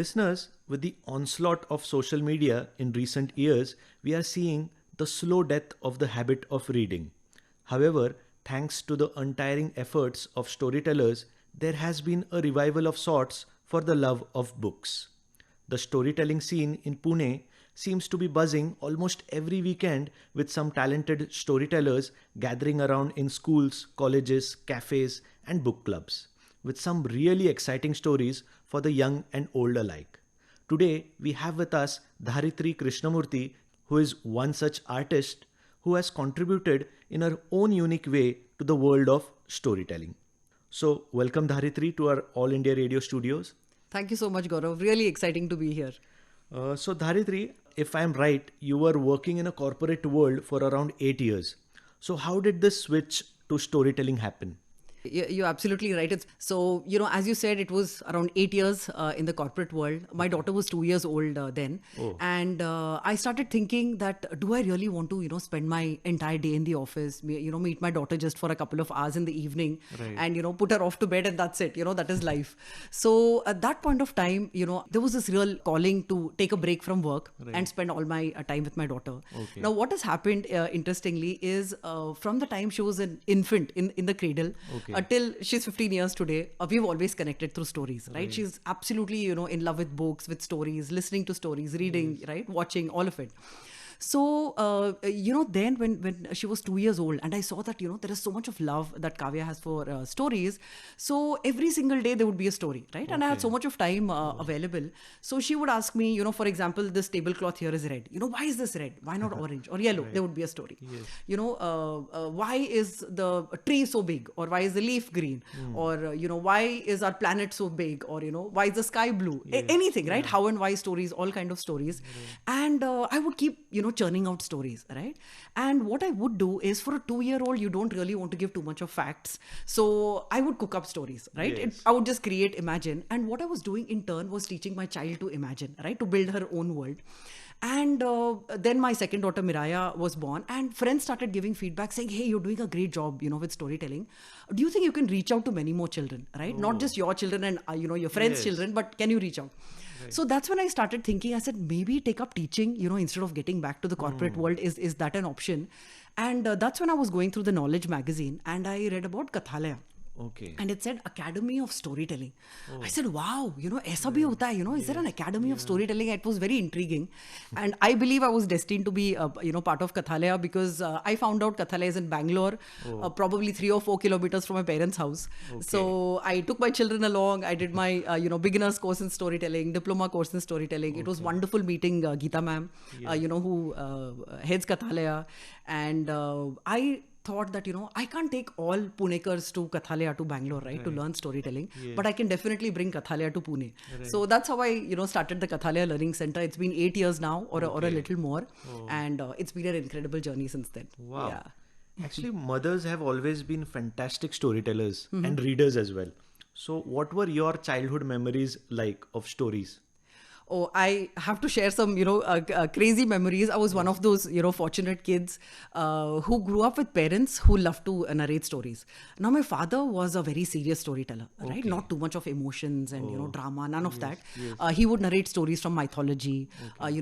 Listeners, with the onslaught of social media in recent years, we are seeing the slow death of the habit of reading. However, thanks to the untiring efforts of storytellers, there has been a revival of sorts for the love of books. The storytelling scene in Pune seems to be buzzing almost every weekend with some talented storytellers gathering around in schools, colleges, cafes, and book clubs, with some really exciting stories for the young and old alike. Today, we have with us Dharithri Krishnamurthy, who is one such artist who has contributed in her own unique way to the world of storytelling. So, welcome Dharithri to our All India Radio studios. Thank you so much, Gaurav. Really exciting to be here. So, Dharithri, if I'm right, you were working in a corporate world for around 8 years. So, how did this switch to storytelling happen? You're absolutely right. As you said, it was around 8 years in the corporate world. My daughter was 2 years old then. Oh. And I started thinking that, do I really want to, spend my entire day in the office, meet my daughter just for a couple of hours in the evening Right. and, put her off to bed and that's it, that is life. So at that point of time, there was this real calling to take a break from work and spend all my time with my daughter. Okay. Now, what has happened, interestingly, is from the time she was an infant in the cradle, Okay. Till she's 15 years today, we've always connected through stories, right? She's absolutely, in love with books, with stories, listening to stories, reading, right? Watching, all of it. So, then when she was 2 years old and I saw that, there is so much of love that Kavya has for stories. So every single day there would be a story, right? And I had so much of time available. So she would ask me, for example, this tablecloth here is red. Why is this red? Why not orange or yellow? There would be a story. Why is the tree so big? Or why is the leaf green? Or, why is our planet so big? Or, why is the sky blue? Anything, right? How and why stories, all kind of stories. And I would keep, churning out stories, right? And what I would do is, for a 2-year-old, you don't really want to give too much of facts. So I would cook up stories, right? Yes. I would just create, imagine. And what I was doing in turn was teaching my child to imagine, right? To build her own world. And then my second daughter, Miraya, was born, and friends started giving feedback saying, hey, you're doing a great job, with storytelling. Do you think you can reach out to many more children, right? Not just your children and, your friends' Yes. children, but can you reach out? So that's when I started thinking, I said, maybe take up teaching, instead of getting back to the corporate world. Is that an option? And that's when I was going through the Knowledge magazine and I read about Kathalaya. Okay. And it said Academy of Storytelling. I said, wow, aisa bhi hota hai, is there an Academy of Storytelling? It was very intriguing. And I believe I was destined to be, part of Kathalaya because I found out Kathalaya is in Bangalore, probably 3 or 4 kilometers from my parents' house. Okay. So I took my children along. I did my, beginner's course in storytelling, diploma course in storytelling. It was wonderful meeting Geeta ma'am, who heads Kathalaya. And I thought that, I can't take all Punekars to Kathalaya to Bangalore, right? To learn storytelling, but I can definitely bring Kathalaya to Pune. So that's how I, started the Kathalaya Learning Center. It's been 8 years now or a little more. And it's been an incredible journey since then. Wow. Yeah. Actually, mothers have always been fantastic storytellers and readers as well. So, what were your childhood memories like of stories? Oh, I have to share some, crazy memories. I was one of those, fortunate kids who grew up with parents who loved to narrate stories. Now, my father was a very serious storyteller, right? Not too much of emotions and, drama, none of that. He would narrate stories from mythology,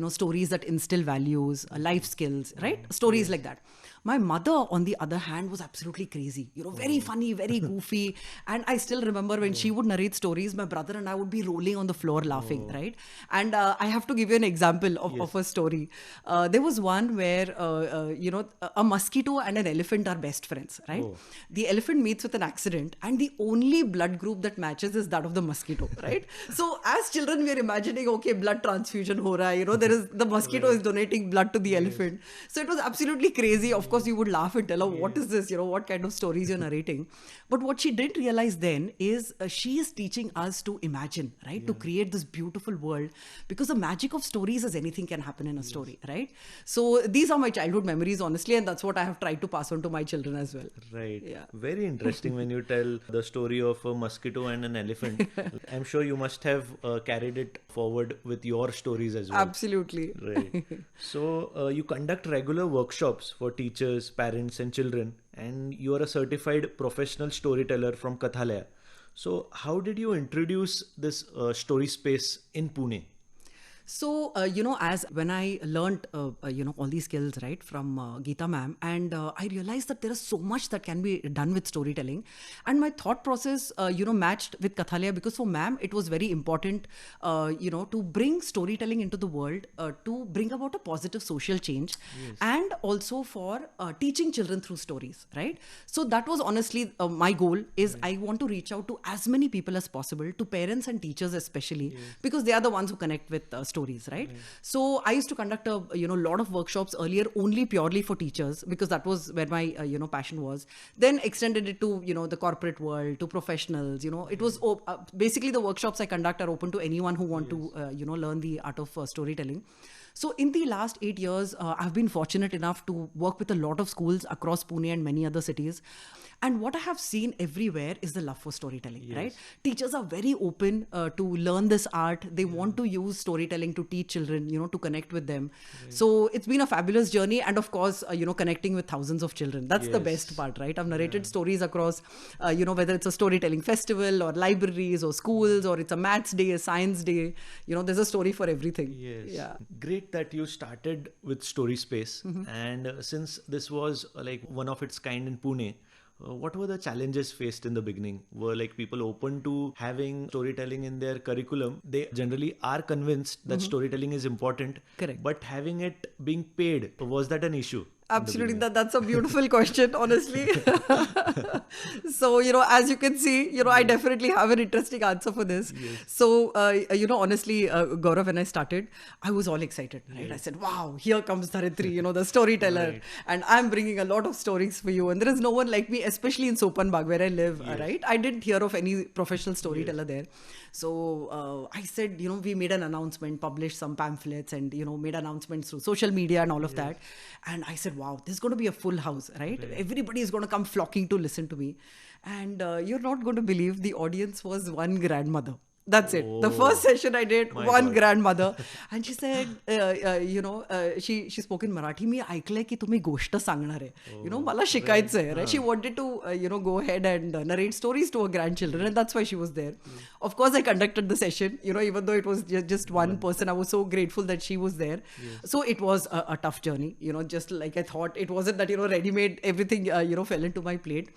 stories that instill values, life skills, right? Stories like that. My mother, on the other hand, was absolutely crazy, very funny, very goofy. And I still remember when she would narrate stories, my brother and I would be rolling on the floor laughing, right? And I have to give you an example of a story. There was one where, a mosquito and an elephant are best friends, right? The elephant meets with an accident and the only blood group that matches is that of the mosquito, right? So as children, we are imagining, okay, blood transfusion ho raha hai, the mosquito is donating blood to the elephant. So it was absolutely crazy. Of course, you would laugh and tell her, what is this? What kind of stories you're narrating? But what she didn't realize then is she is teaching us to imagine, right? To create this beautiful world, because the magic of stories is anything can happen in a story, right? So these are my childhood memories, honestly, and that's what I have tried to pass on to my children as well. Right. Yeah. Very interesting when you tell the story of a mosquito and an elephant. I'm sure you must have carried it forward with your stories as well. Absolutely. Right. So you conduct regular workshops for teachers, parents, and children, and you are a certified professional storyteller from Kathalaya. So, how did you introduce this story space in Pune? So, as when I learned, all these skills, right, from Geeta ma'am, and I realized that there is so much that can be done with storytelling. And my thought process, matched with Kathalaya, because for ma'am, it was very important, to bring storytelling into the world, to bring about a positive social change, and also for teaching children through stories, right? So that was honestly my goal is I want to reach out to as many people as possible, to parents and teachers especially, because they are the ones who connect with stories, right? So I used to conduct a lot of workshops earlier only purely for teachers, because that was where my passion was. Then extended it to the corporate world, to professionals. It was basically the workshops I conduct are open to anyone who want to learn the art of storytelling. So in the last 8 years, I've been fortunate enough to work with a lot of schools across Pune and many other cities. And what I have seen everywhere is the love for storytelling, right? Teachers are very open to learn this art. They want to use storytelling to teach children, to connect with them. So it's been a fabulous journey. And of course, connecting with thousands of children. That's the best part, right? I've narrated stories across, whether it's a storytelling festival or libraries or schools, or it's a maths day, a science day. There's a story for everything. Yes. Yeah. Great that you started with Story Space. And since this was like one of its kind in Pune, what were the challenges faced in the beginning? Were like people open to having storytelling in their curriculum? They generally are convinced that storytelling is important. Correct. But having it being paid, was that an issue? Absolutely. That's a beautiful question, honestly. So, as you can see, I definitely have an interesting answer for this. So, honestly, Gaurav, when I started, I was all excited, right? I said, wow, here comes Dharithri, the storyteller. And I'm bringing a lot of stories for you. And there is no one like me, especially in Sopanbag, where I live, right? I didn't hear of any professional storyteller there. So, I said, we made an announcement, published some pamphlets, and, made announcements through social media and all of that. And I said, wow, this is going to be a full house, right? Everybody is going to come flocking to listen to me. And you're not going to believe the audience was one grandmother. That's it. The first session I did, one grandmother. And she said, she spoke in Marathi. मी ऐकलंय की तुम्ही गोष्ट सांगणार आहे. मला शिकायचं आहे. Right? She wanted to, go ahead and narrate stories to her grandchildren. And that's why she was there. Of course, I conducted the session, even though it was just one person. I was so grateful that she was there. So it was a tough journey, just like I thought. It wasn't that, ready-made, everything, fell into my plate.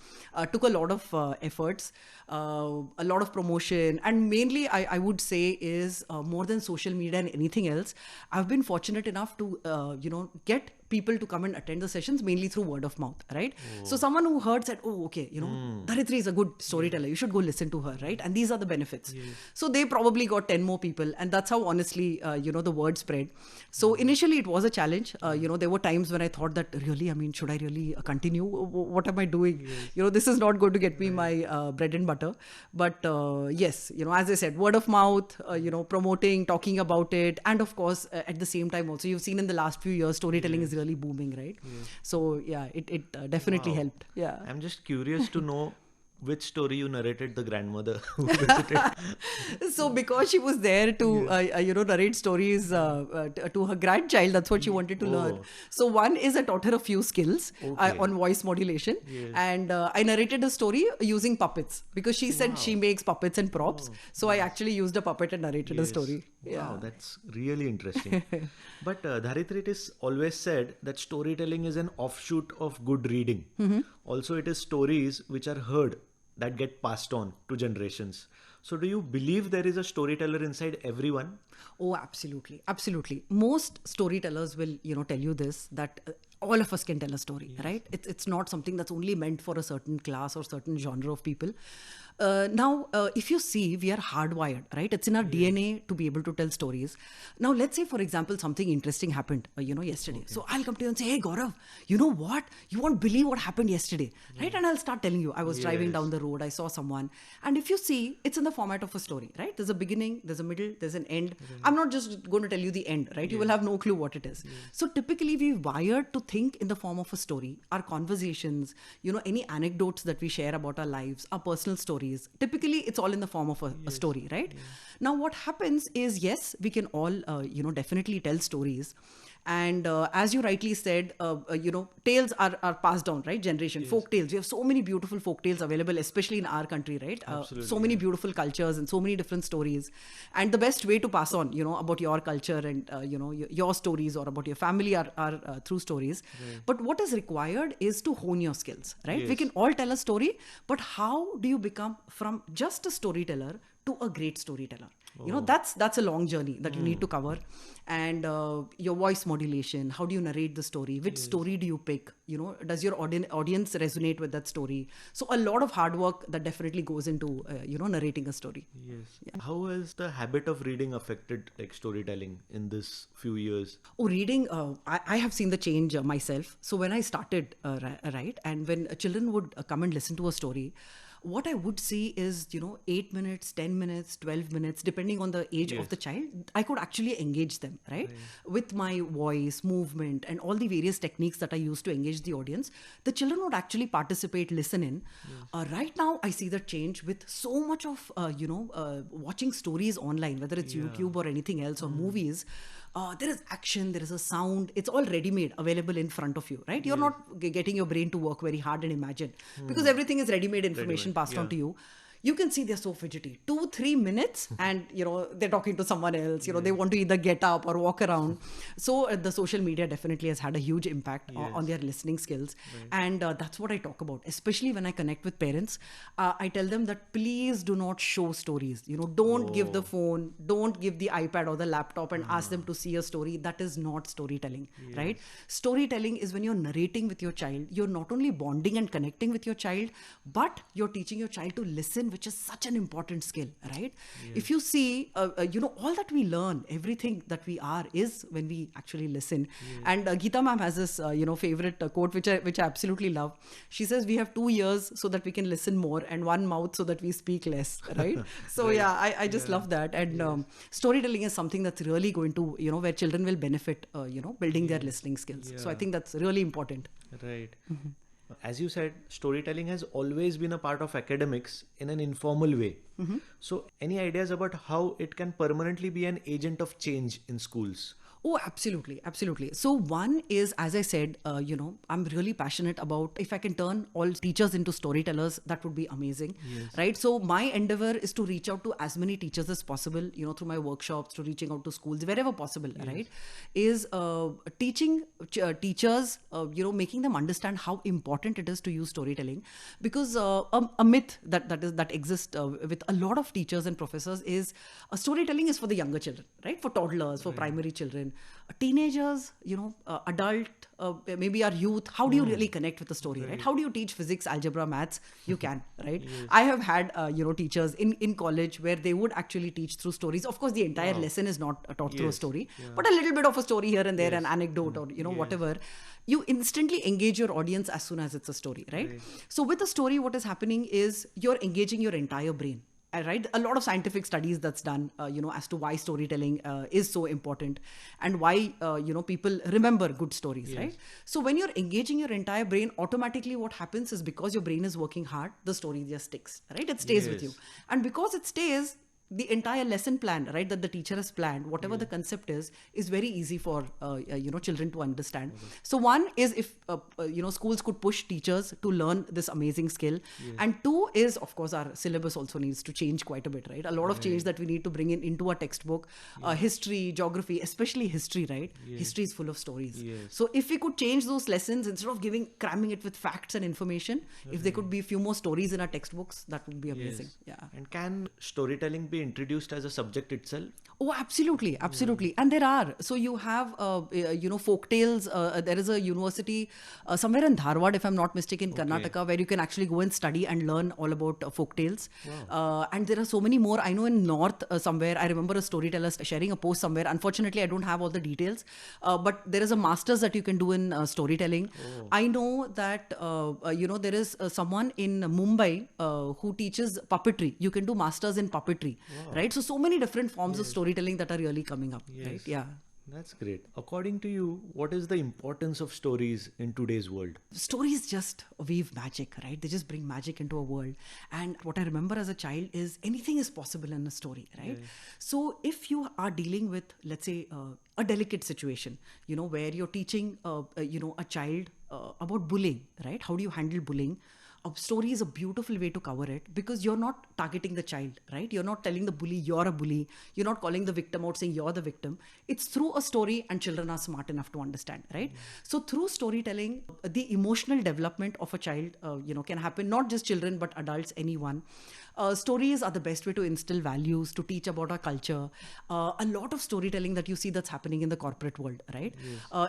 Took a lot of efforts, a lot of promotion, and mainly I would say is more than social media and anything else, I've been fortunate enough to, get people to come and attend the sessions mainly through word of mouth, right? So someone who heard said, oh, okay, Dharithri is a good storyteller. You should go listen to her, right? And these are the benefits. So they probably got 10 more people. And that's how, honestly, the word spread. So initially it was a challenge. There were times when I thought that really, should I really continue? What am I doing? This is not going to get me my bread and butter. But yes, as I said, word of mouth, promoting, talking about it. And of course, at the same time also, you've seen in the last few years, storytelling is really booming, right? So yeah, it definitely helped. Yeah. I'm just curious to know which story you narrated the grandmother who visited. So because she was there to narrate stories to her grandchild, that's what she wanted to learn. So one is I taught her a few skills on voice modulation, and I narrated a story using puppets, because she said she makes puppets and props. So I actually used a puppet and narrated a story. Wow, that's really interesting. But Dharithri, it is always said that storytelling is an offshoot of good reading. Also, it is stories which are heard that get passed on to generations. So do you believe there is a storyteller inside everyone? Oh, absolutely. Absolutely. Most storytellers will, tell you this, that all of us can tell a story, right? It's not something that's only meant for a certain class or certain genre of people. Now, if you see, we are hardwired, right? It's in our DNA to be able to tell stories. Now, let's say, for example, something interesting happened, yesterday. So I'll come to you and say, hey, Gaurav, you know what? You won't believe what happened yesterday, right? And I'll start telling you, I was driving down the road, I saw someone. And if you see, it's in the format of a story, right? There's a beginning, there's a middle, there's an end. I'm not just going to tell you the end, right? You will have no clue what it is. So typically, we're wired to think in the form of a story. Our conversations, any anecdotes that we share about our lives, our personal stories, typically it's all in the form of a story, right? Now what happens is, yes, we can all definitely tell stories, And as you rightly said, tales are passed down, right? Generation, folk tales. We have so many beautiful folk tales available, especially in our country, right? Absolutely, so many beautiful cultures and so many different stories. And the best way to pass on, about your culture and, your stories or about your family are through stories. But what is required is to hone your skills, right? We Yes. can all tell a story, but how do you become from just a storyteller to a great storyteller? That's a long journey that you need to cover. And your voice modulation, how do you narrate the story, which story do you pick, does your audience resonate with that story? So a lot of hard work that definitely goes into narrating a story. Yes. How has the habit of reading affected like storytelling in this few years? Oh, reading, I have seen the change myself. So when I started, right, and when children would come and listen to a story, what I would see is, 8 minutes, 10 minutes, 12 minutes, depending on the age of the child, I could actually engage them, right? With my voice, movement, and all the various techniques that I use to engage the audience. The children would actually participate, listen in. Right now, I see the change with so much of, watching stories online, whether it's YouTube or anything else or movies. There is action, there is a sound, it's all ready-made, available in front of you, right? You're not getting your brain to work very hard and imagine, because everything is ready-made information passed on to you. You can see they're so fidgety. 2-3 minutes and, they're talking to someone else, they want to either get up or walk around. So the social media definitely has had a huge impact on their listening skills. And that's what I talk about, especially when I connect with parents. I tell them that please do not show stories. Don't give the phone, don't give the iPad or the laptop and ask them to see a story. That is not storytelling, right? Storytelling is when you're narrating with your child, you're not only bonding and connecting with your child, but you're teaching your child to listen, which is such an important skill, right? If you see, all that we learn, everything that we are is when we actually listen. And Geeta ma'am has this, favorite quote, which I absolutely love. She says, we have 2 ears so that we can listen more and 1 mouth so that we speak less, right? So I just love that. And storytelling is something that's really going to, where children will benefit, building their listening skills. So I think that's really important. Right. As you said, storytelling has always been a part of academics in an informal way. So, any ideas about how it can permanently be an agent of change in schools? Oh, absolutely. Absolutely. So one is, as I said, I'm really passionate about if I can turn all teachers into storytellers, that would be amazing. Right. So my endeavor is to reach out to as many teachers as possible, through my workshops, to reaching out to schools, wherever possible, right? Is teaching teachers, making them understand how important it is to use storytelling. Because a myth that exists with a lot of teachers and professors is storytelling is for the younger children, right? For toddlers, for primary children. Teenagers, adult, maybe our youth, how do you really connect with the story, right? How do you teach physics, algebra, maths? You can, right? I have had, teachers in college where they would actually teach through stories. Of course, the entire lesson is not taught through a story, but a little bit of a story here and there, an anecdote or, whatever. You instantly engage your audience as soon as it's a story, right? So with a story, what is happening is you're engaging your entire brain. Right, a lot of scientific studies that's done, as to why storytelling is so important and why people remember good stories, right? So when you're engaging your entire brain, automatically what happens is because your brain is working hard, the story just sticks, right? It stays with you, and because it stays, the entire lesson plan, right, that the teacher has planned, whatever the concept is very easy for children to understand. So one is if schools could push teachers to learn this amazing skill, and two is, of course, our syllabus also needs to change quite a bit, right? A lot of change that we need to bring in into our textbook. History, geography, especially history, right? History is full of stories. So if we could change those lessons, instead of cramming it with facts and information, if there could be a few more stories in our textbooks, that would be amazing. And can storytelling be introduced as a subject itself? Oh, absolutely, absolutely. And there are. So you have, folk tales. There is a university somewhere in Dharwad, if I'm not mistaken, Karnataka, where you can actually go and study and learn all about folk tales. And there are so many more. I know in North somewhere, I remember a storyteller sharing a post somewhere. Unfortunately, I don't have all the details. But there is a master's that you can do in storytelling. I know that, there is someone in Mumbai who teaches puppetry. You can do masters in puppetry. Right? So many different forms of storytelling that are really coming up. Right? Yeah. That's great. According to you, what is the importance of stories in today's world? Stories just weave magic, right? They just bring magic into a world. And what I remember as a child is anything is possible in a story, right? So if you are dealing with, let's say, a delicate situation, where you're teaching, a child about bullying, right? How do you handle bullying? A story is a beautiful way to cover it, because you're not targeting the child, right? You're not telling the bully you're a bully. You're not calling the victim out saying you're the victim. It's through a story, and children are smart enough to understand, right? So through storytelling, the emotional development of a child, can happen. Not just children, but adults, anyone. Stories are the best way to instill values, to teach about our culture. A lot of storytelling that you see that's happening in the corporate world, right?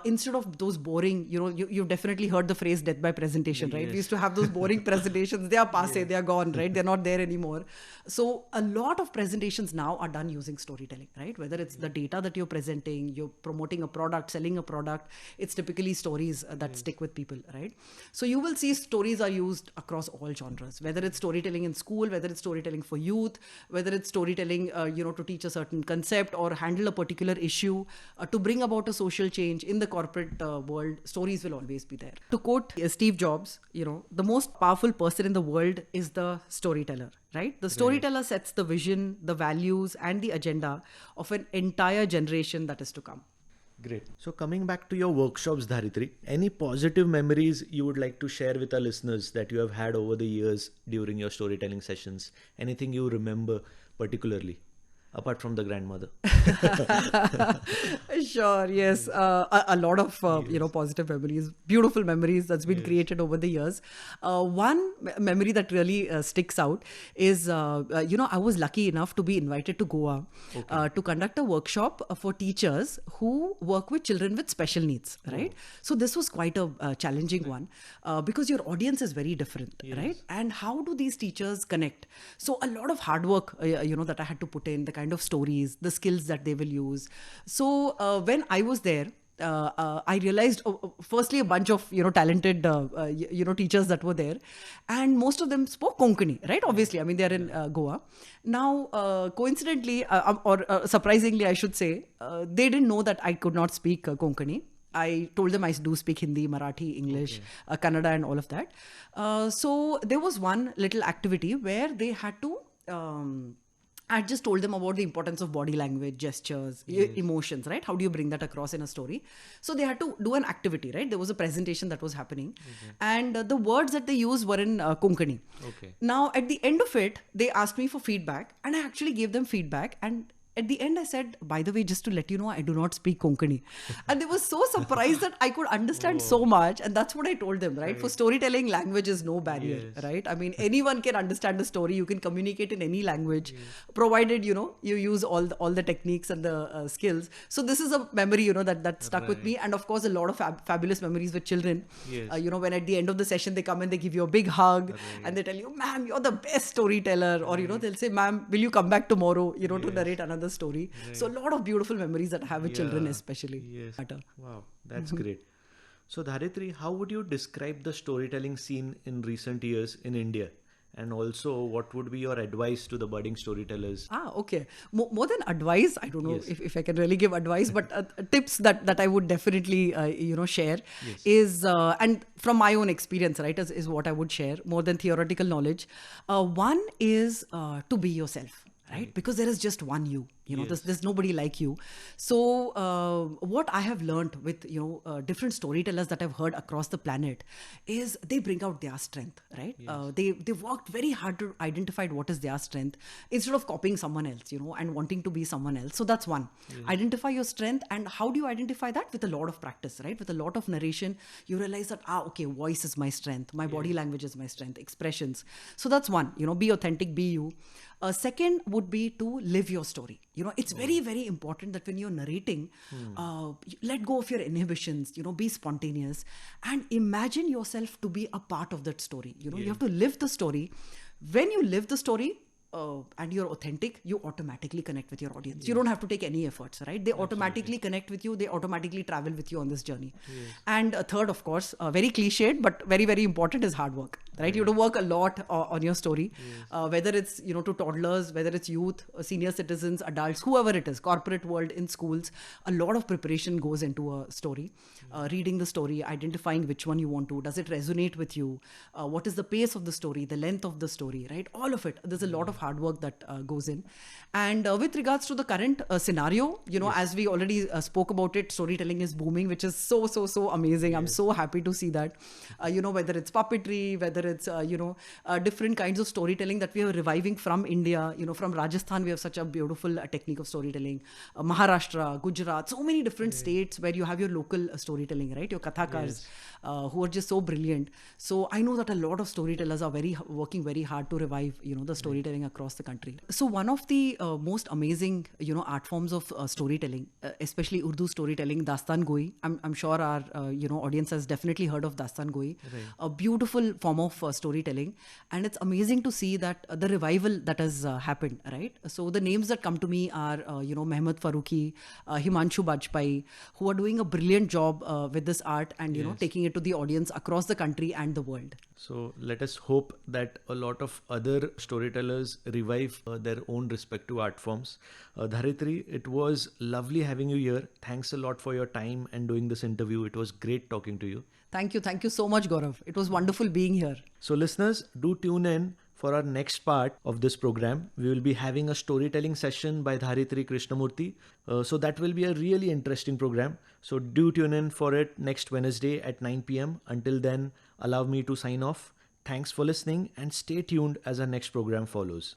Instead of those boring, you've definitely heard the phrase death by presentation, right? We used to have those boring presentations. They are passé, they are gone, right? They're not there anymore. So a lot of presentations now are done using storytelling, right? Whether it's the data that you're presenting, you're promoting a product, selling a product, it's typically stories that stick with people, right? So you will see stories are used across all genres, whether it's storytelling in school, whether it's storytelling for youth, whether it's storytelling, to teach a certain concept or handle a particular issue, to bring about a social change in the corporate world. Stories will always be there. To quote Steve Jobs, the most powerful person in the world is the storyteller, right? The storyteller sets the vision, the values, and the agenda of an entire generation that is to come. Great. So coming back to your workshops, Dharithri, any positive memories you would like to share with our listeners that you have had over the years during your storytelling sessions? Anything you remember particularly, apart from the grandmother? Sure, yes. A lot of, positive memories, beautiful memories that's been created over the years. One memory that really sticks out is, I was lucky enough to be invited to Goa to conduct a workshop for teachers who work with children with special needs, right? So this was quite a challenging one, because your audience is very different, right? And how do these teachers connect? So a lot of hard work, that I had to put in, the kind of stories, the skills that they will use. So when I was there, I realized, firstly, a bunch of talented teachers that were there, and most of them spoke Konkani, right? Obviously, I mean, they're in Goa. Now, coincidentally, or surprisingly, I should say, they didn't know that I could not speak Konkani. I told them I do speak Hindi, Marathi, English, Kannada, and all of that. So there was one little activity where they had to. I just told them about the importance of body language, gestures, emotions, right? How do you bring that across in a story? So they had to do an activity, right? There was a presentation that was happening, and the words that they used were in Konkani. Now, at the end of it, they asked me for feedback, and I actually gave them feedback. And at the end, I said, by the way, just to let you know, I do not speak Konkani. And they were so surprised that I could understand so much. And that's what I told them, right? For storytelling, language is no barrier, right? I mean, anyone can understand a story. You can communicate in any language, provided, you use all the techniques and the skills. So this is a memory, that stuck with me. And of course, a lot of fabulous memories with children. When at the end of the session, they come and they give you a big hug and they tell you, ma'am, you're the best storyteller. Or, they'll say, ma'am, will you come back tomorrow, to narrate another story. So a lot of beautiful memories that I have with children especially. Wow, that's great. So Dharithri, how would you describe the storytelling scene in recent years in India? And also, what would be your advice to the budding storytellers? Okay. More than advice, I don't know if I can really give advice, but tips that I would definitely, share is, and from my own experience, right, is what I would share more than theoretical knowledge. One is to be yourself. Right? Because there is just one you, there's nobody like you. So what I have learned with, different storytellers that I've heard across the planet is they bring out their strength, right? They worked very hard to identify what is their strength instead of copying someone else, and wanting to be someone else. So that's one. Identify your strength. And how do you identify that? With a lot of practice, right? With a lot of narration, you realize that, okay, voice is my strength. My body language is my strength, expressions. So that's one, be authentic, be you. Second would be to live your story. It's very, very important that when you're narrating, let go of your inhibitions, be spontaneous and imagine yourself to be a part of that story. You have to live the story. When you live the story, and you're authentic, you automatically connect with your audience. You don't have to take any efforts, right? They automatically connect with you. They automatically travel with you on this journey. And third, of course, very cliched, but very, very important is hard work, right? You have to work a lot on your story, whether it's, to toddlers, whether it's youth, senior citizens, adults, whoever it is, corporate world, in schools, a lot of preparation goes into a story. Reading the story, identifying which one you want to, does it resonate with you? What is the pace of the story, the length of the story, right? All of it. There's a lot of hard work that goes in. And with regards to the current scenario, as we already spoke about it, storytelling is booming, which is so amazing. I'm so happy to see that. Whether it's puppetry, whether it's, different kinds of storytelling that we are reviving from India. From Rajasthan, we have such a beautiful technique of storytelling. Maharashtra, Gujarat, so many different states where you have your local storytelling, right? Your kathakars, who are just so brilliant. So I know that a lot of storytellers are working very hard to revive, the storytelling across the country. So one of the most amazing, art forms of storytelling, especially Urdu storytelling, Dastan Goi. I'm sure our, audience has definitely heard of Dastan Goi, a beautiful form of storytelling. And it's amazing to see that the revival that has happened, right? So the names that come to me are, Mehmet Farooqi, Himanshu Bajpai, who are doing a brilliant job with this art and, taking it to the audience across the country and the world. So let us hope that a lot of other storytellers revive their own respective art forms. Dharithri, it was lovely having you here. Thanks a lot for your time and doing this interview. It was great talking to you. Thank you. Thank you so much, Gaurav. It was wonderful being here. So listeners, do tune in for our next part of this program. We will be having a storytelling session by Dharithri Krishnamurthy. So that will be a really interesting program. So do tune in for it next Wednesday at 9 p.m. Until then, allow me to sign off. Thanks for listening and stay tuned as our next program follows.